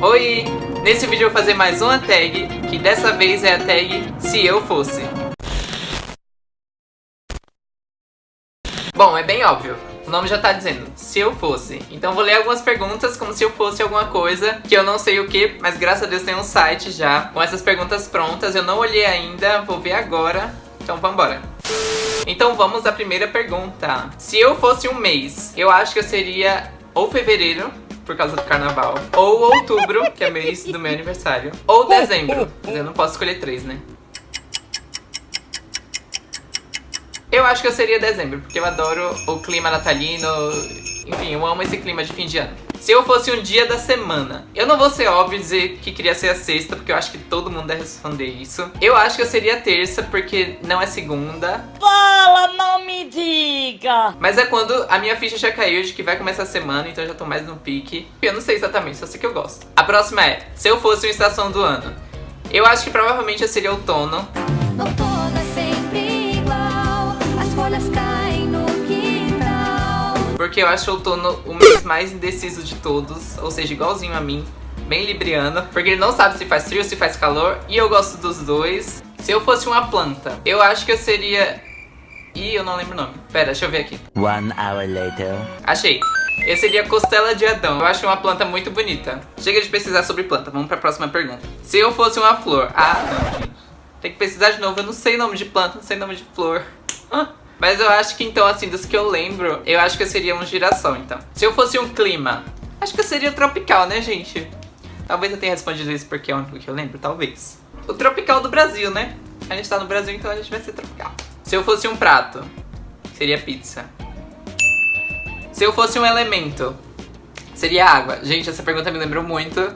Oi! Nesse vídeo eu vou fazer mais uma tag, que dessa vez é a tag Se Eu Fosse. Bom, é bem óbvio, o nome já tá dizendo, se eu fosse. Então eu vou ler algumas perguntas como se eu fosse alguma coisa, que eu não sei o que, mas graças a Deus tem um site já com essas perguntas prontas. Eu não olhei ainda, vou ver agora, então vambora. Então vamos à primeira pergunta. Se eu fosse um mês, eu acho que eu seria ou fevereiro, por causa do carnaval, ou outubro, que é mês do meu aniversário, ou dezembro, mas eu não posso escolher três, né? Eu acho que eu seria dezembro, porque eu adoro o clima natalino, enfim, eu amo esse clima de fim de ano. Se eu fosse um dia da semana, eu não vou ser óbvio dizer que queria ser a sexta, porque eu acho que todo mundo deve responder isso. Eu acho que eu seria a terça, porque não é segunda. Fala, não me diga! Mas é quando a minha ficha já caiu de que vai começar a semana, então eu já tô mais no pique. Eu não sei exatamente, só sei que eu gosto. A próxima é, se eu fosse uma estação do ano. Eu acho que provavelmente eu seria outono. Outono é sempre igual, as folhas caem no quintal. Porque eu acho outono o mês mais indeciso de todos, ou seja, igualzinho a mim, bem libriano. Porque ele não sabe se faz frio ou se faz calor, e eu gosto dos dois. Se eu fosse uma planta, eu acho que eu seria... Ih, eu não lembro o nome. Pera, deixa eu ver aqui. 1 hour later. Achei. Eu seria costela de Adão. Eu acho uma planta muito bonita. Chega de pesquisar sobre planta, vamos pra próxima pergunta. Se eu fosse uma flor... Ah, não, gente. Tem que pesquisar de novo, eu não sei nome de planta, não sei nome de flor. Mas eu acho que então, assim, dos que eu lembro, eu acho que eu seria um girassol, então. Se eu fosse um clima, acho que eu seria tropical, né, gente? Talvez eu tenha respondido isso porque é o único que eu lembro, talvez. O tropical do Brasil, né? A gente tá no Brasil, então a gente vai ser tropical. Se eu fosse um prato, seria pizza. Se eu fosse um elemento, seria água. Gente, essa pergunta me lembrou muito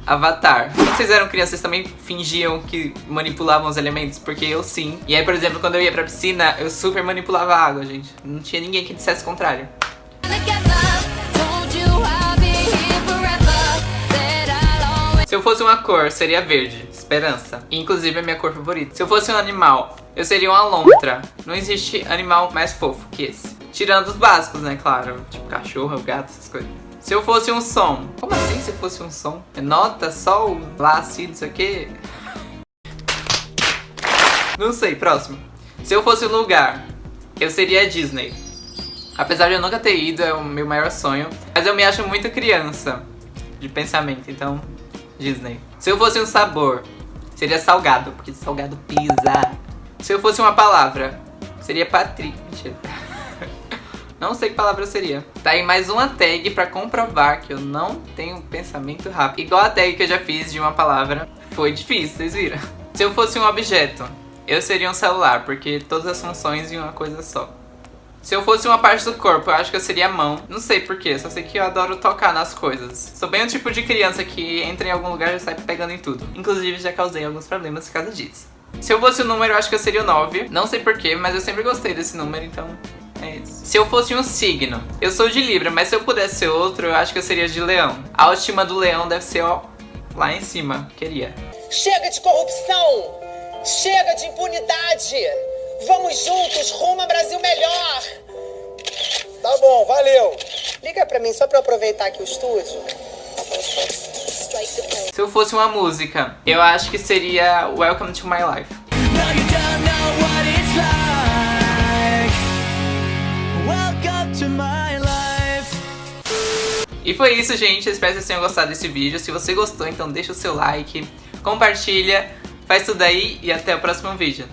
Avatar. Quando vocês eram crianças, vocês também fingiam que manipulavam os elementos? Porque eu sim. E aí, por exemplo, quando eu ia pra piscina, eu super manipulava a água, gente. Não tinha ninguém que dissesse o contrário. Se eu fosse uma cor, seria verde. Esperança. Inclusive, é minha cor favorita. Se eu fosse um animal, eu seria uma lontra. Não existe animal mais fofo que esse. Tirando os básicos, né, claro. Tipo cachorro, gato, essas coisas. Se eu fosse um som. Como assim se fosse um som? É nota, sol, lá, si, não sei o quê. Não sei, próximo. Se eu fosse um lugar, eu seria a Disney. Apesar de eu nunca ter ido, é o meu maior sonho. Mas eu me acho muito criança de pensamento, então Disney. Se eu fosse um sabor, seria salgado, porque salgado pisa. Se eu fosse uma palavra, seria Patrick. Não sei que palavra seria. Tá aí mais uma tag pra comprovar que eu não tenho pensamento rápido. Igual a tag que eu já fiz de uma palavra. Foi difícil, vocês viram? Se eu fosse um objeto, eu seria um celular, porque todas as funções em uma coisa só. Se eu fosse uma parte do corpo, eu acho que eu seria a mão. Não sei porquê, só sei que eu adoro tocar nas coisas. Sou bem o tipo de criança que entra em algum lugar e sai pegando em tudo. Inclusive, já causei alguns problemas por causa disso. Se eu fosse um número, eu acho que eu seria o 9. Não sei porquê, mas eu sempre gostei desse número, então é isso. Se eu fosse um signo, eu sou de Libra, mas se eu pudesse ser outro, eu acho que eu seria de Leão. A autoestima do Leão deve ser, ó, lá em cima. Queria. Chega de corrupção! Chega de impunidade! Vamos juntos rumo a Brasil melhor! Tá bom, valeu! Liga pra mim só pra eu aproveitar aqui o estúdio. Se eu fosse uma música, eu acho que seria Welcome to My Life. E foi isso, gente. Eu espero que vocês tenham gostado desse vídeo. Se você gostou, então deixa o seu like, compartilha, faz tudo aí e até o próximo vídeo.